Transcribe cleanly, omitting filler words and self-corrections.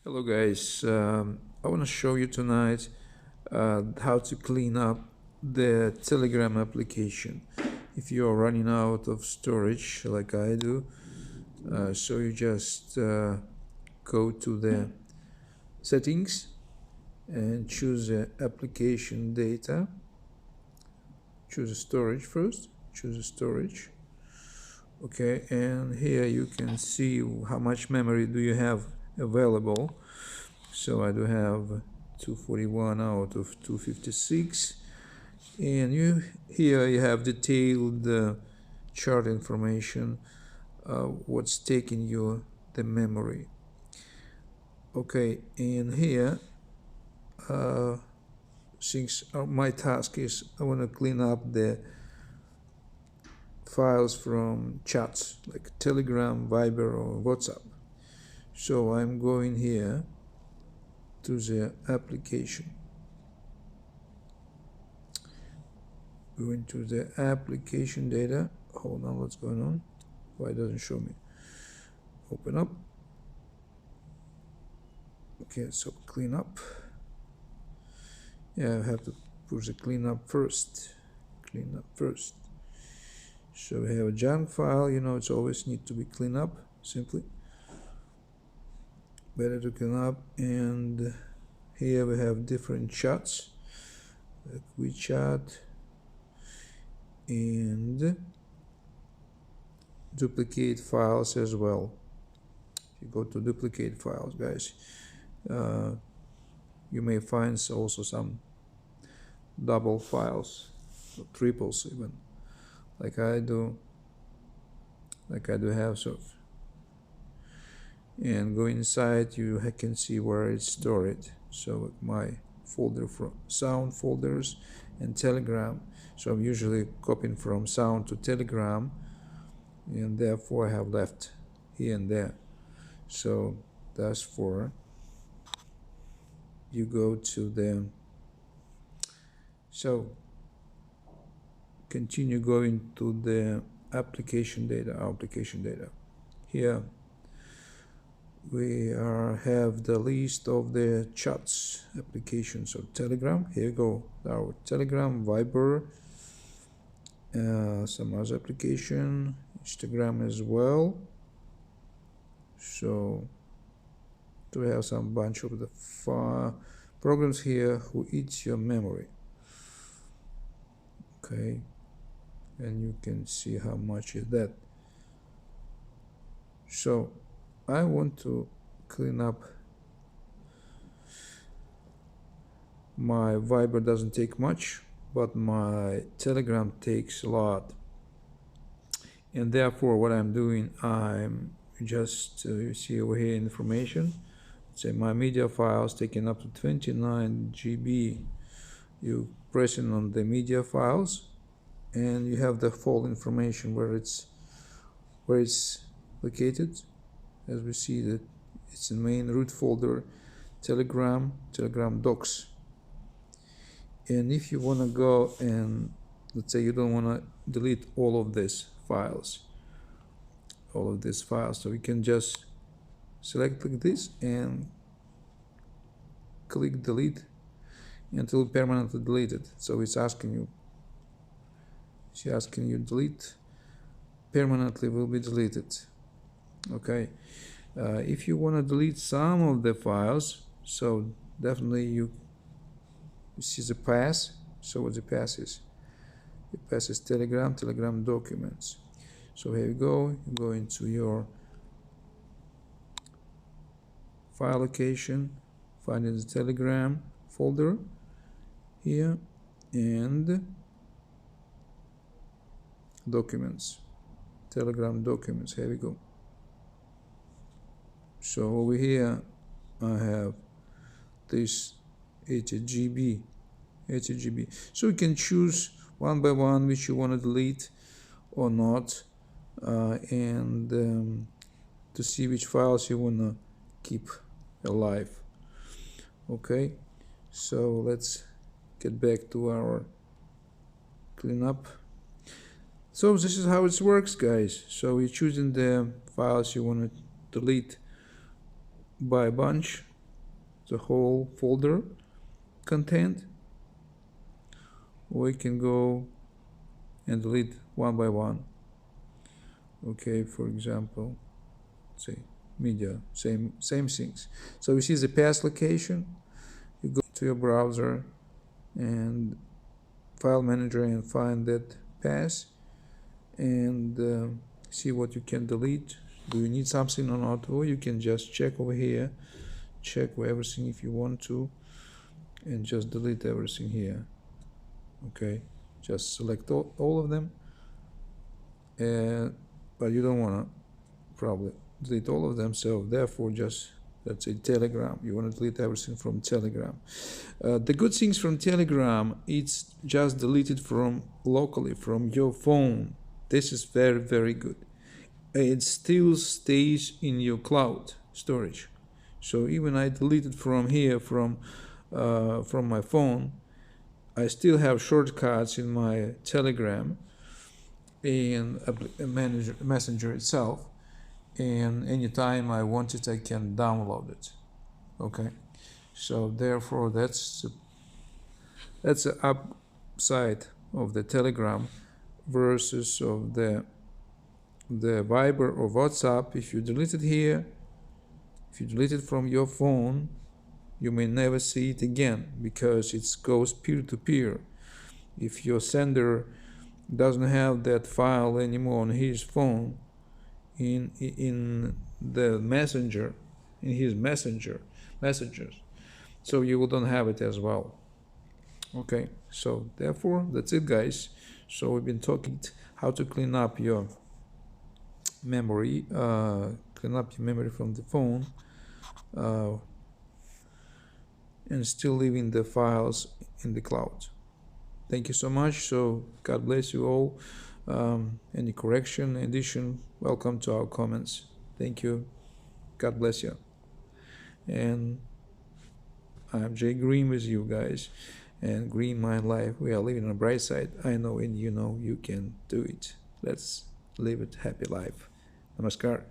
Hello guys, I want to show you tonight how to clean up the Telegram application if you are running out of storage like I do. So you just go to the settings and choose application data. Choose storage first, choose storage. Okay, and here you can see how much memory do you have available. So I do have 241 out of 256, and here you have detailed chart information, what's taking you the memory. Okay, and here since my task is I want to clean up the files from chats like Telegram, Viber or WhatsApp. So I'm going here to the application, going to the application data. Hold on, what's going on? Why it doesn't show me? Open up. Okay, so clean up. Yeah, I have to push the clean up first. Clean up first. So we have a junk file, it's always need to be cleaned up, simply. Better to clean up. And here we have different chats, like WeChat, and duplicate files as well. If you go to duplicate files, guys, you may find also some double files, or triples even, like I do have. So, and go inside, you can see where it's stored. So my folder from sound folders and Telegram. So I'm usually copying from sound to Telegram, and therefore I have left here and there. So that's for you go to the, so continue going to the application data. Here we have the list of the chats applications of Telegram. Here you go, our Telegram, Viber, some other application, Instagram as well. So we have some bunch of the programs here who eats your memory. Okay, and you can see how much is that. So I want to clean up. My Viber doesn't take much, but my Telegram takes a lot, and therefore what I'm doing, I'm just you see over here information, say my media files taking up to 29 GB. You pressing on the media files, and you have the full information where it's located. As we see that it's in main root folder, Telegram docs. And if you want to go and let's say you don't want to delete all of these files, so you can just select like this and click delete until permanently deleted. So it's asking you delete, permanently will be deleted. Okay, if you want to delete some of the files, so definitely you see the path. So what the path is? The path is Telegram documents. So here you go into your file location, finding the Telegram folder here, and documents, Telegram documents. Here we go. So over here I have this 80 GB. So you can choose one by one which you want to delete or not, and to see which files you want to keep alive. Okay, so let's get back to our cleanup. So this is how it works, guys. So you're choosing the files you want to delete by a bunch, the whole folder content, or we can go and delete one by one. Okay, for example, say media, same things. So you see the path location, you go to your browser and file manager and find that path and see what you can delete. Do you need something or not? Or you can just check over here, check everything if you want to, and just delete everything here. Okay, just select all of them, but you don't want to probably delete all of them, so therefore just, let's say, Telegram, you want to delete everything from Telegram. The good things from Telegram, it's just deleted from locally from your phone. This is very, very good. It still stays in your cloud storage, so even I deleted from here from my phone, I still have shortcuts in my Telegram and messenger itself, and anytime I want it I can download it. Okay, so therefore that's the upside of the Telegram versus of the Viber or WhatsApp. If you delete it here, if you delete it from your phone, you may never see it again because it goes peer-to-peer. If your sender doesn't have that file anymore on his phone, in the messenger, in his messages, so you don't have it as well. Okay, so therefore that's it, guys. So we've been talking how to clean up your memory, from the phone, and still leaving the files in the cloud. Thank you so much. So God bless you all. Any correction, addition, welcome to our comments. Thank you. God bless you. And I'm Jay Green with you guys, and Green Mind Life. We are living on a bright side. I know, and you know you can do it. Let's live a happy life. Namaskar.